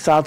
7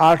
8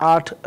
8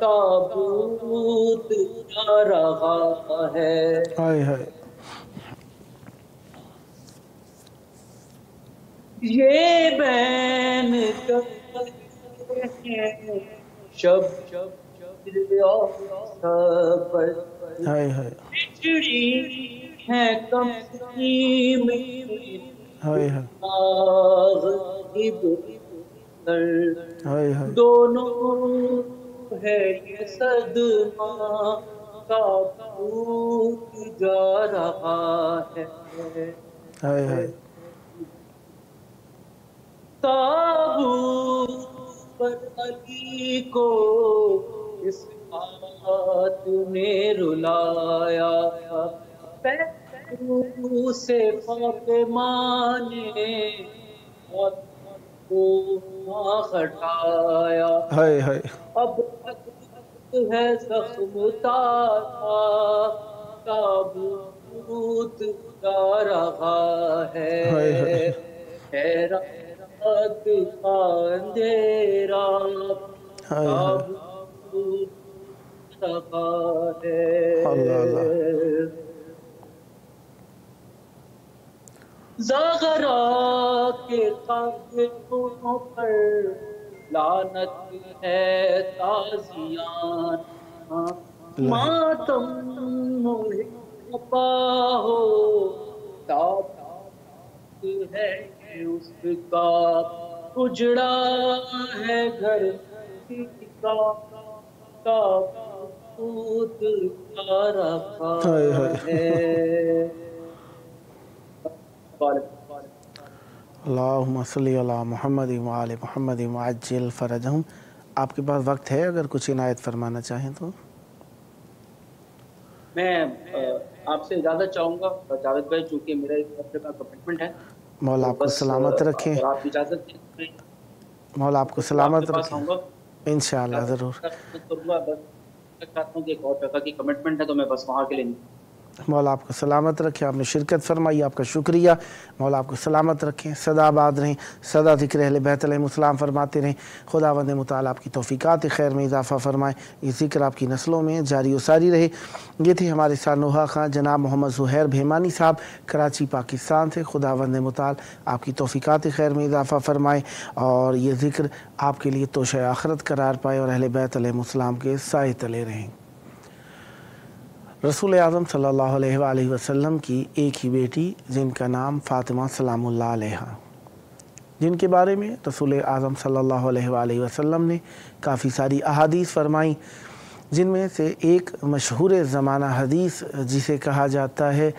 تابوت جا رہا ہے. ہائے ہائے یہ بین کرتے ہیں شب اور سفر، ہائے ہائے بچڑی ہے کملی میں ہائے ہائے راغب سر، ہائے ہائے دونوں ہے یہ صدمہ تابوت جا رہا ہے. ہائے ہائے تابوت پر علی کو اس بات نے رلایا، پیروں سے فاطمہ نے کو نہ ہٹایا. ہائے ہائے اب تک ہے زخم تازہ، تابوت جا رہا ہائے ہائے ہے رات کا اندھیرا، ہائے ہائے تابوت رہا ہے. اللہ اللہ زغرا کے قافلوں پر لعنت ہے تازیان، ماتم محبا ہو تابوت ہے اس کا، اجڑا ہے گھر کا، تابوت جا رہا ہائے ہائے ہے. اللہم صلی علی محمد وآل محمد وعجل فرجہم. آپ کے پاس وقت ہے اگر کچھ عنایت فرمانا چاہیں تو؟ میں آپ سے اجازت چاہوں گا جاوید بھائی، چونکہ میرا ایک ہفتے کا کمٹمنٹ ہے، مولا تو آپ کو بس سلامت رکھیں، اگر آپ اجازت دیں تو میں مولا آپ کو آپ کے سلامت پاس رکھیں آؤں گا. انشاءاللہ ضرور. خدمت کروں گا، بس چاہتا ہوں کہ ایک اور جگہ کی کمٹمنٹ ہے تو میں بس وہاں کے لیے نہیں. مولا آپ کو سلامت رکھیں. آپ نے شرکت فرمائی، آپ کا شکریہ. مولا آپ کو سلامت رکھیں، سدا آباد رہیں، سدا ذکر اہل بیت علیہم السلام فرماتے رہیں. خداوند متعال آپ کی توفیقات خیر میں اضافہ فرمائے، یہ ذکر آپ کی نسلوں میں جاری و ساری رہے. یہ تھے ہمارے ساتھ نوحہ خان جناب محمد زہیر بھیمانی صاحب کراچی پاکستان سے. خداوند متعال آپ کی توفیقات خیر میں اضافہ فرمائے اور یہ ذکر آپ کے لیے توشہ آخرت قرار پائے اور اہل بیت علیہم السلام کے سائے تلے رہیں. رسول اعظم صلی اللہ علیہ وآلہ وسلم کی ایک ہی بیٹی جن کا نام فاطمہ سلام اللہ علیہ، جن کے بارے میں رسول اعظم صلی اللہ علیہ وآلہ وسلم نے کافی ساری احادیث فرمائیں، جن میں سے ایک مشہور زمانہ حدیث جسے کہا جاتا ہے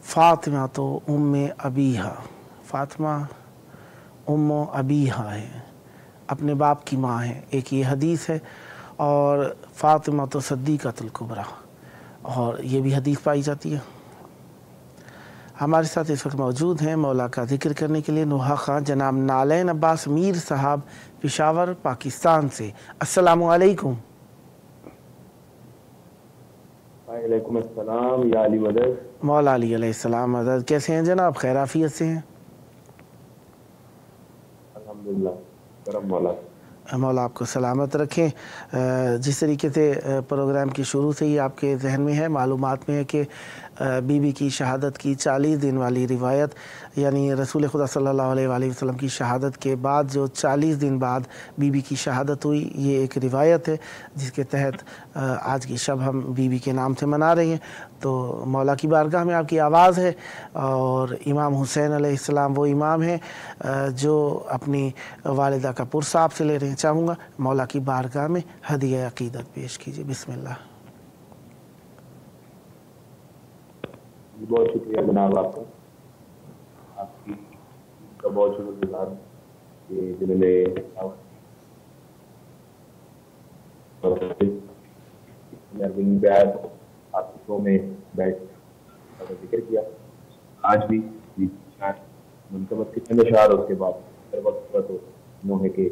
فاطمہ تو ام ابیہا، فاطمہ ام ابیہا ہے، اپنے باپ کی ماں ہے، ایک یہ حدیث ہے. اور فاطمہ تو صدیقۃ الکبریٰ، اور یہ بھی حدیث پائی جاتی ہے. ہمارے ساتھ اس وقت موجود ہیں مولا کا ذکر کرنے کے لیے نوحہ خان جناب نالین عباس میر صاحب پشاور پاکستان سے. السلام علیکم. وعلیکم السلام یا علی مدد. مولا علی علیہ السلام مدد. کیسے ہیں جناب؟ خیر عافیت سے ہیں؟ الحمدللہ کرم مولا. مولا آپ کو سلامت رکھیں. جس طریقے سے پروگرام کی شروع سے ہی آپ کے ذہن میں ہے، معلومات میں ہے کہ بی بی کی شہادت کی 40 دن والی روایت، یعنی رسول خدا صلی اللہ علیہ وآلہ وسلم کی شہادت کے بعد جو 40 دن بعد بی بی کی شہادت ہوئی، یہ ایک روایت ہے جس کے تحت آج کی شب ہم بی بی کے نام سے منا رہے ہیں. تو مولا کی بارگاہ میں آپ کی آواز ہے، اور امام حسین علیہ السلام وہ امام ہیں جو اپنی والدہ کا پرسہ آپ سے لے رہے ہیں. چاہوں گا مولا کی بارگاہ میں ہدیہ عقیدت پیش کیجیے. بسم اللہ. بہت شکریہ جناب آپ کا، آپ کی کا بہت شکر گزار ہوں کہ جنہوں نے آپ کے شو میں بیٹھ کا ذکر کیا. آج بھی منتبت کے چند اشعار اس کے بعد ہر وقت پر تو نوحے کے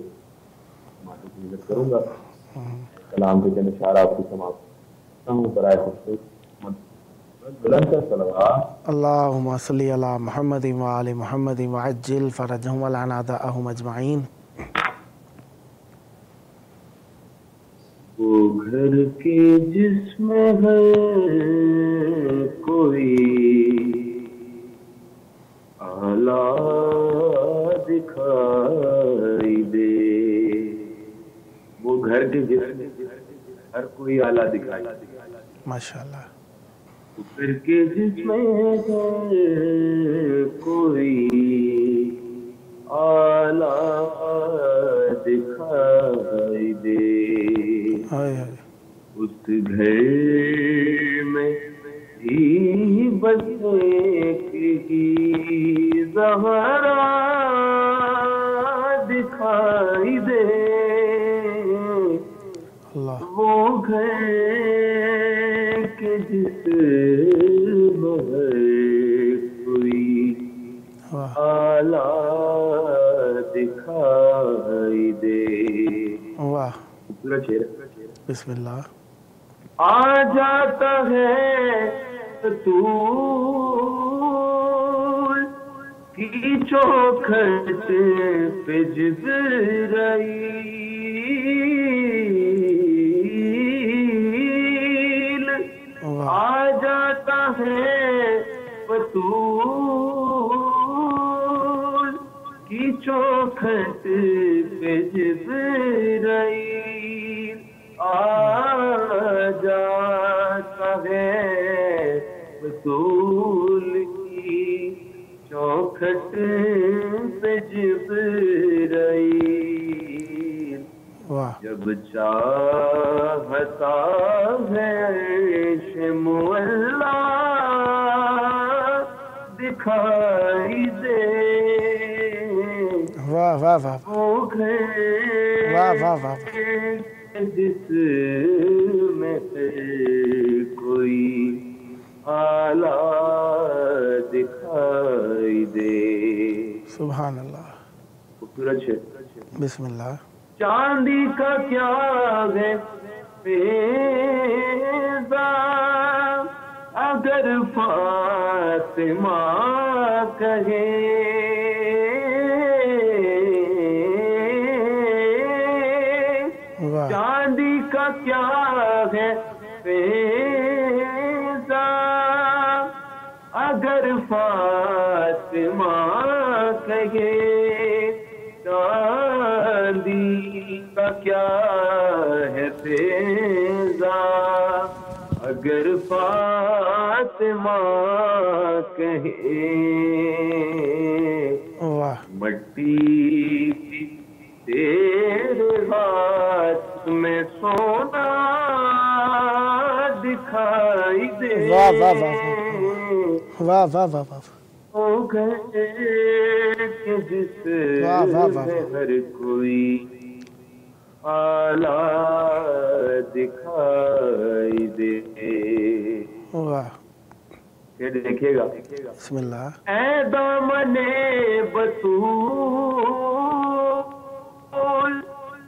ماتوں کی عزت کروں گا. کلام کے چند اشعار آپ کو سماعت کرتا ہوں برائے خصوص بلند صلوات. اللہم صلی علی محمد وآل محمد وعجل فرجہم ولعن اعداءہم اجمعین. وہ گھر کے جس میں ہے کوئی آلہ دکھائی دے، وہ گھر کے جس میں ہر کوئی آلہ دکھائی دے، ماشاءاللہ. وہ گھر کے جس میں ہے کوئی آلہ دکھائی دے، ہائے ہائے. اس گھر میں ہی بس ایک ہی زہرا دکھائی دے، اللہ. وہ گھر کے جس میں ہے کوئی واہ آلہ دکھائی دے. واہ. پورا شعر ہے. بسم اللہ. آ جاتا ہے طول کی چوکھٹ پہ جبرائیل، واہ آ جاتا ہے طول کی چوکھٹ پہ جبرائیل، آ جاتا ہے بطول کی چوکھٹ پہ جبرائیل، واہ. جب چاہتا ہے عرش معلا دکھائی دے، واہ واہ واہ وہ گھر واہ واہ واہ. جس میں کوئی آلہ دکھائی دے. سبحان اللہ. خوبصورت شعر. بسم اللہ. چاندی کا کیا ہے فیضا اگر فاطمہ کہے، واہ چاندی کا کیا ہے فیضا اگر فاطمہ کہے، چاندی کا کیا ہے فیضا اگر فاطمہ کہے، واہ مٹی کی تیرے ہاتھ میں سونا دکھائی دے، واہ واہ واہ واہ واہ واہ واہ. وہ گھر کے جس واہ واہ واہ. میں ہر کوئی آلہ دکھائی دے. واہ. پھر دیکھیے گا. بسم اللہ. اے دامن بطول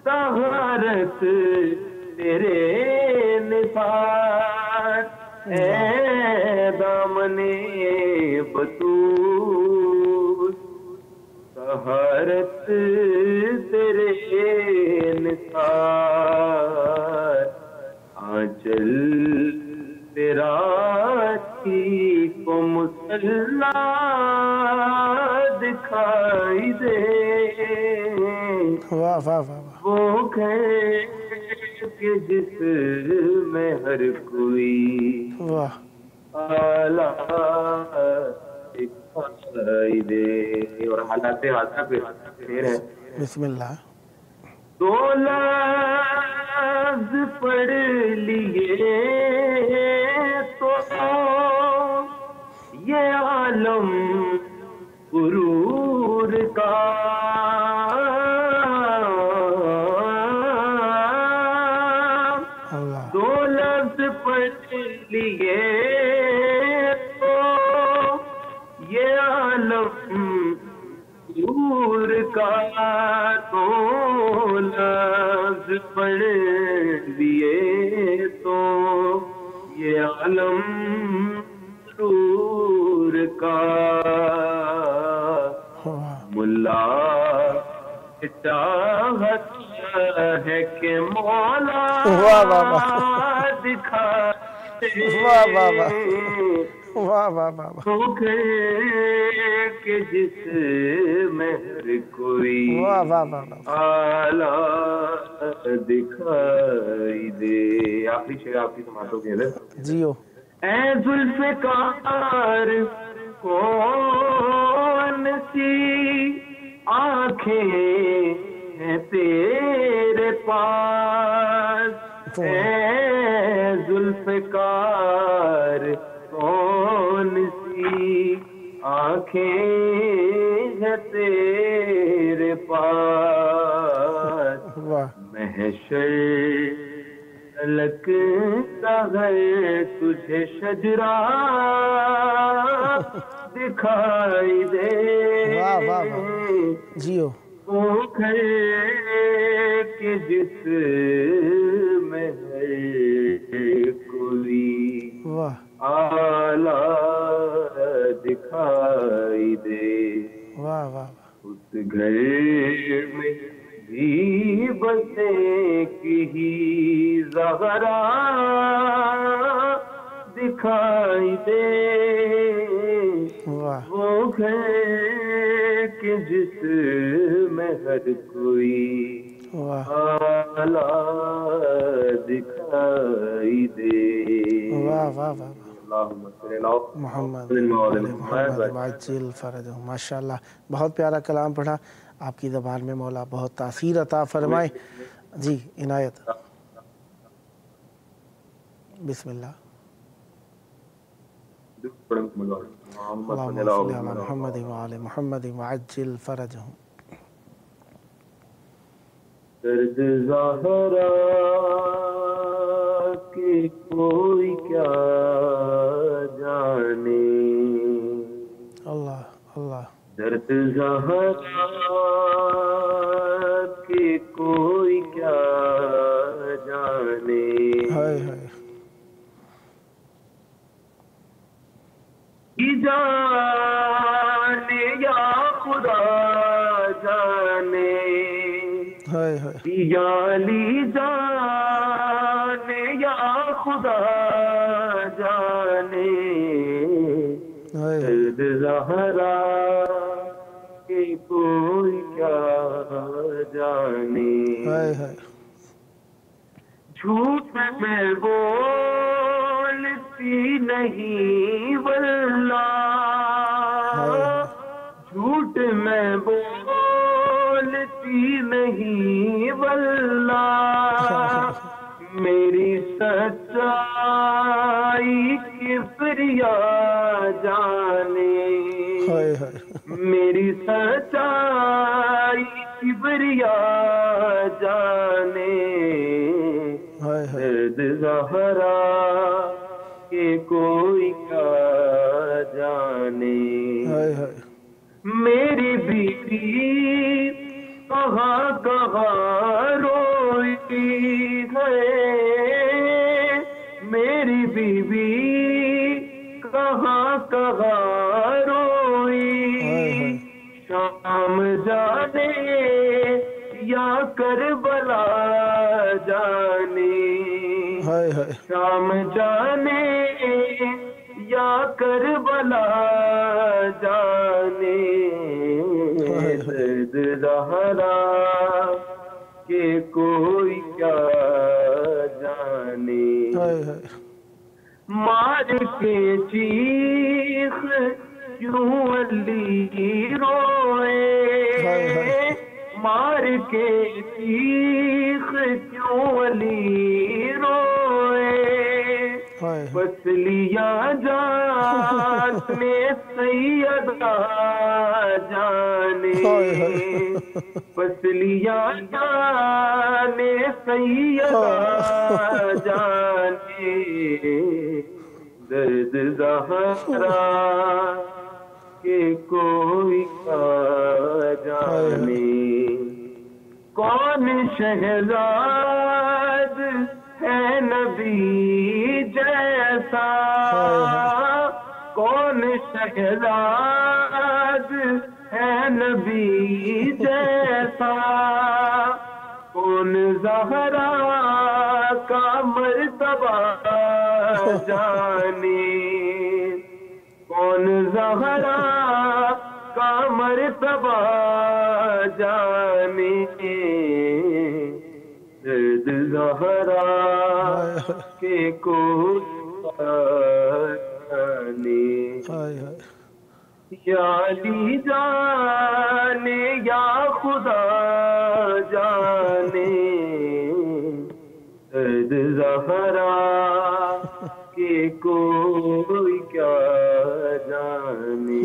طہارت تیرے نثار، اے دامن بطول طہارت تیرے نثار، آنچل تیرا ٹھیک کو مسلح دکھائی دے، واہ واہ واہ واہ. وہ گھر کے جس میں ہر کوئی واہ آلہ دکھائی دے. اور حالات حاضرہ پہ شعر ہے. بسم اللہ. دو لفظ پڑھ لیے تو یہ عالم غرور کا، اللہ. دو لفظ پڑھ لیے تو یہ عالم غرور کا، تو لفظ پڑھ لیے تو یہ عالم غرور کا، واہ ملا چاہت ہے کہ مولا واہ واہ واہ دکھا واہ واہ واہ واہ واہ واہ کہ جس میں ہر کوئی واہ واہ واہ واہ آلہ دکھائی دے. آخری شعر آپ کی سماعتوں کے اندر. جیو اے ذوالفقار کون سی آنکھیں ہیں تیرے پاس. اے ذوالفقار کون سی آنکھیں ہیں تیرے پاس. واہ محشر لگتا ہے تجھے شجرا دکھائی دے. واہ واہ واہ جیو وہ گھر کہ جس میں ہے کوئی واہ آلہ دکھائی دے. واہ واہ اس گھر میں بھی بسے کی زہرا دکھائی دے. واہ وہ گھر کہ جس میں ہر کوئی واہ آلہ دکھائی دے. واہ واہ واہ اللہم صلی اللہ محمد محمد وعجل فرجہ. ماشاء اللہ بہت پیارا کلام پڑھا آپ کی زبان میں. مولا بہت تاثیر عطا فرمائے. جی عنایت بسم اللہ. اللہم صلی علی محمد وعلی محمد وعجل فرجہ. درد زہرا کہ کوئی کیا جانے. اللہ اللہ درد زہرا کہ کوئی کیا جانے. ہائے ہائے جانے یا خدا جانے. ہائے ہائے یالی جانے یا خدا جانے. ہائے درد زہرا کہ کوئی کیا جانے. ہائے ہائے جھوٹ میں بولتی نہیں واللہ. جھوٹ میں بولتی نہیں واللہ. میری سچائی کبریا جانے. ہائے ہائے میری سچائی کبریا جانے. ہائے ہائے درد زہرا کہ کوئی کیا جانے. ہائے ہائے میری بیوی کہاں کہاں روئی ہے. میری بیوی کہاں کہاں روئی. شام جانے یا کربلا جانے. ہائے ہائے شام جانے یا کربلا جانے. درد زہرا کہ کوئی کیا جانے. ہائے ہائے مار کے چیخ کیوں علی روئے. مار کے چیخ کیوں علی روئے. بس لیا جان میں سیدہ جانے. بس لیا جان میں سیدہ جانے. درد زہرا کہ کوئی کیا جانے. کون شہزاد ہے نبی جیسا. کون شہزاد ہے نبی جیسا. کون زہرا کا مرتبہ جانے، کون زہرا کا مرتبہ جانے، درد زہرا کے کوئی جانے، یا علی جانے یا خدا جانے، درد زہرا کے کوئی کیا جانے۔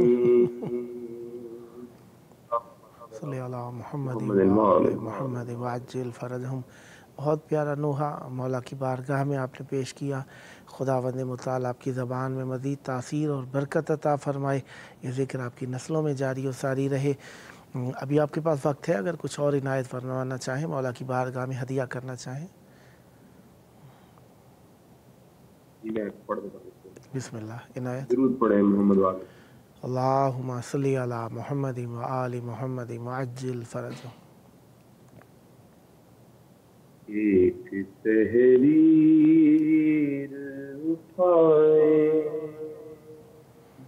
صلی اللہ محمد محمد وعجل فرجہم۔ بہت پیارا نوحہ مولا کی بارگاہ میں آپ نے پیش کیا۔ خداوند متعال آپ کی زبان میں مزید تاثیر اور برکت عطا فرمائے، یہ ذکر آپ کی نسلوں میں جاری و ساری رہے۔ ابھی آپ کے پاس وقت ہے اگر کچھ اور عنایت فرمانا چاہیں، مولا کی بارگاہ میں ہدیہ کرنا چاہیں؟ بسم اللہ، عنایت۔ درود پڑھیں محمد والے۔ اللہم صلی علی محمد وآل محمد وعجل فرجہم۔ ایک تحریر اٹھائے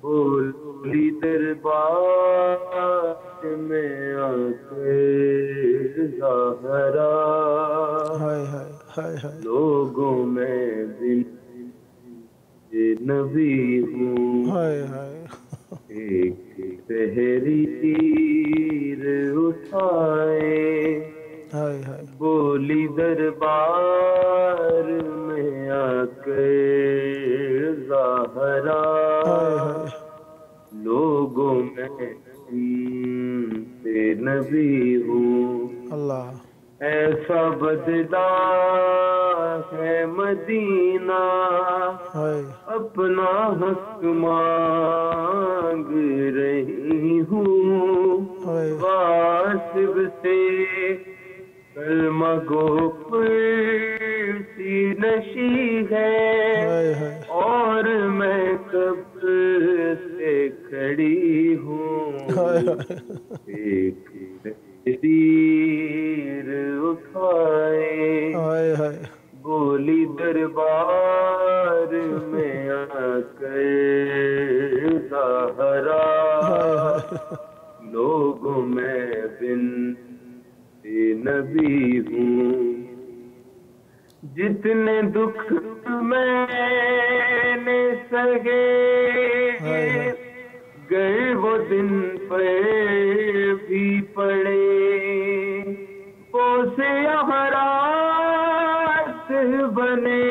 بولی دربار میں آ کے زہرا، لوگوں میں بن نبی ہوں، ایک تحریر اٹھائے بولی دربار میں آ کے زہرا، لوگوں میں سے نبی ہوں، ایسا بدلا ہے مدینہ، اپنا حق مانگ رہی ہوں، غاصب سے کلمہ گو پرسی نشی ہے، اور میں کب سے کھڑی ہوں، ایک تیر اٹھائے بولی دربار میں آ کر زہرا، لوگوں میں بن نبی ہوں، جتنے دکھ میں نے سہے گر وہ دن پر بھی پڑے، بوسے حرارت بنے،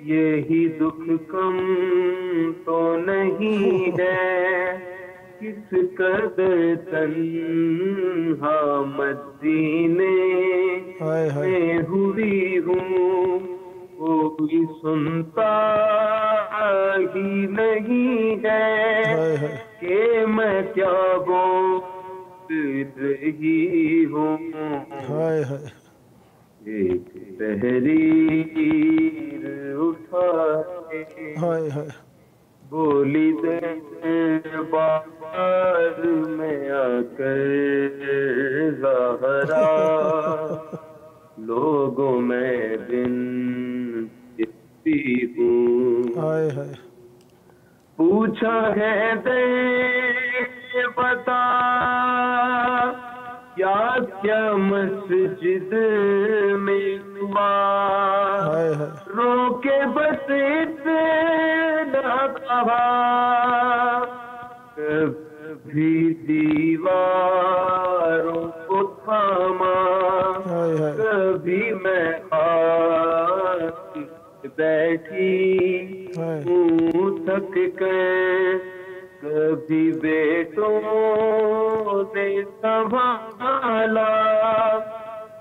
یہی دکھ کم تو نہیں ہے، کس قدر تنہا مدینے میں ہوئی ہوں، کوئی سنتا ہی نہیں ہے کہ میں کیا بول رہی ہوں، ایک تحریر اٹھائے بولی دربار میں آ کر زہرا، لوگوں میں بن ہوں، پوچھا ہے دے بتا کیا کیا مسجد میں ہوا، رو کے بس اتنا کہا، کبھی دیواروں کو تھاما، کبھی میں خاک بیٹھی ہوں تھک کر، کبھی بیٹوں نے سنبھالا،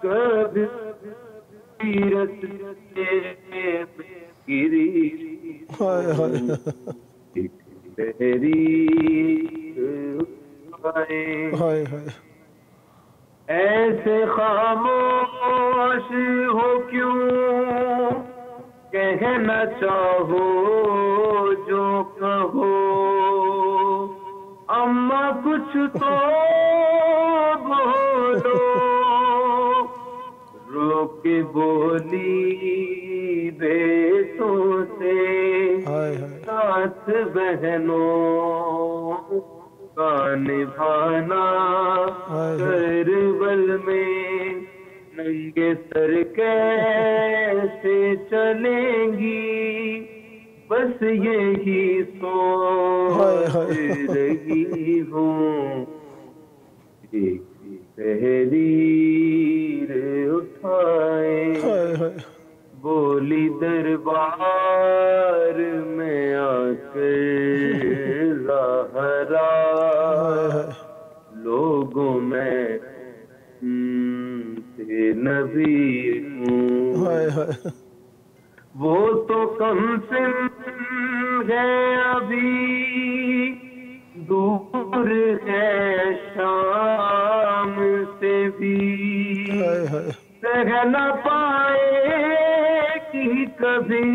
کبھی سیرت سے گری، ایسے خاموش ہو کیوں، کہنا چاہو جو کہو، اما کچھ تو بولو، کے بولی بیٹوں سے ساتھ بہنوں کا نبھانا کربل میں ننگے سر کیسے چلیں گی بس یہی سوچ رہی ہوں ایک تحریر اٹھائے بولی دربار میں آ کر زہرا لوگوں میں سے نبی ہوں وہ تو کم سن ہے ابھی دور ہے شام سے بھی رہ نہ پائے کہ کبھی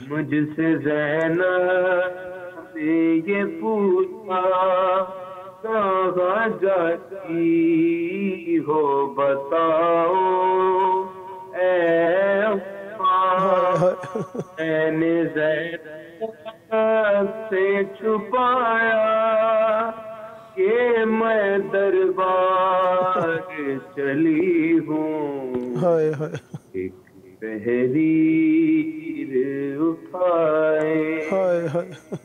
مجھ سے زینب نے یہ پوچھا کہاں جاتی ہو بتاؤ اے میں نے زینب سے چھپایا کہ میں دربار چلی ہوں ایک تحریر اٹھائے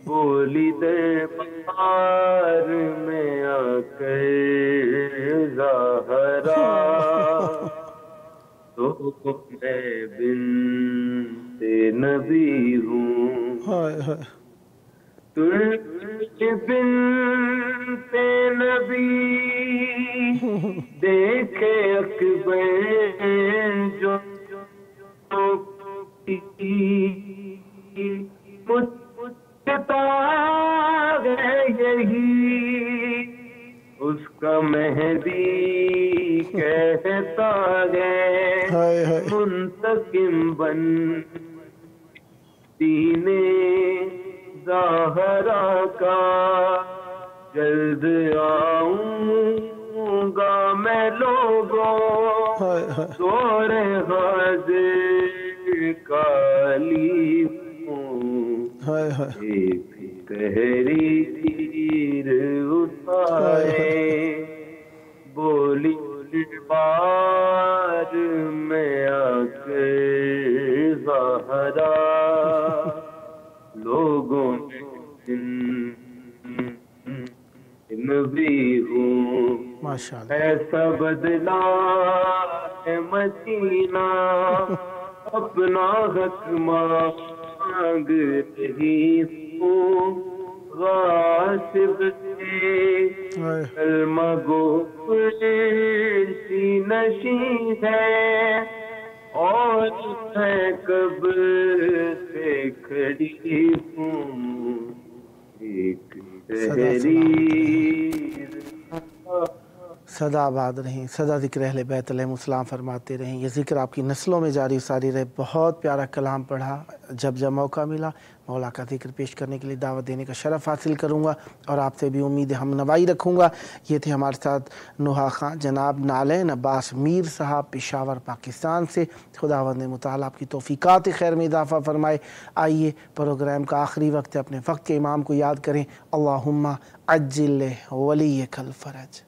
بولی دربار میں آ کر زہرا تو میں بنت نبی ہوں تجھ بنت نبی دیکھے اکبر جو مجھتا ہے یہی اس کا مہدی کہتا ہے منتقم بن دینے زہرا کا جلد آؤں گا میں لوگوں دور حاضر کالی ہوں ایک تحریر اٹھائے بولی بار میں آ کے زہرا لوگوں نبی ہوں ایسا بدلا ہے مدینہ اپنا حق مانگ رہی ہوں غاصب سے کلمہ گو نشین ہے اور میں قبر سے کھڑی ہوں ایک تحریر سدا آباد رہیں، سدا ذکر اہل بیت علیہ السلام فرماتے رہیں، یہ ذکر آپ کی نسلوں میں جاری ساری رہے۔ بہت پیارا کلام پڑھا، جب موقع ملا مولا کا ذکر پیش کرنے کے لیے دعوت دینے کا شرف حاصل کروں گا اور آپ سے بھی امید ہم نوائی رکھوں گا۔ یہ تھے ہمارے ساتھ نوحہ خان جناب نالین عباس میر صاحب پشاور پاکستان سے۔ خداوند متعالی آپ کی توفیقات خیر میں اضافہ فرمائے۔ آئیے پروگرام کا آخری وقت ہے، اپنے وقت کے امام کو یاد کریں۔ اللہم عجل ولیک الفرج۔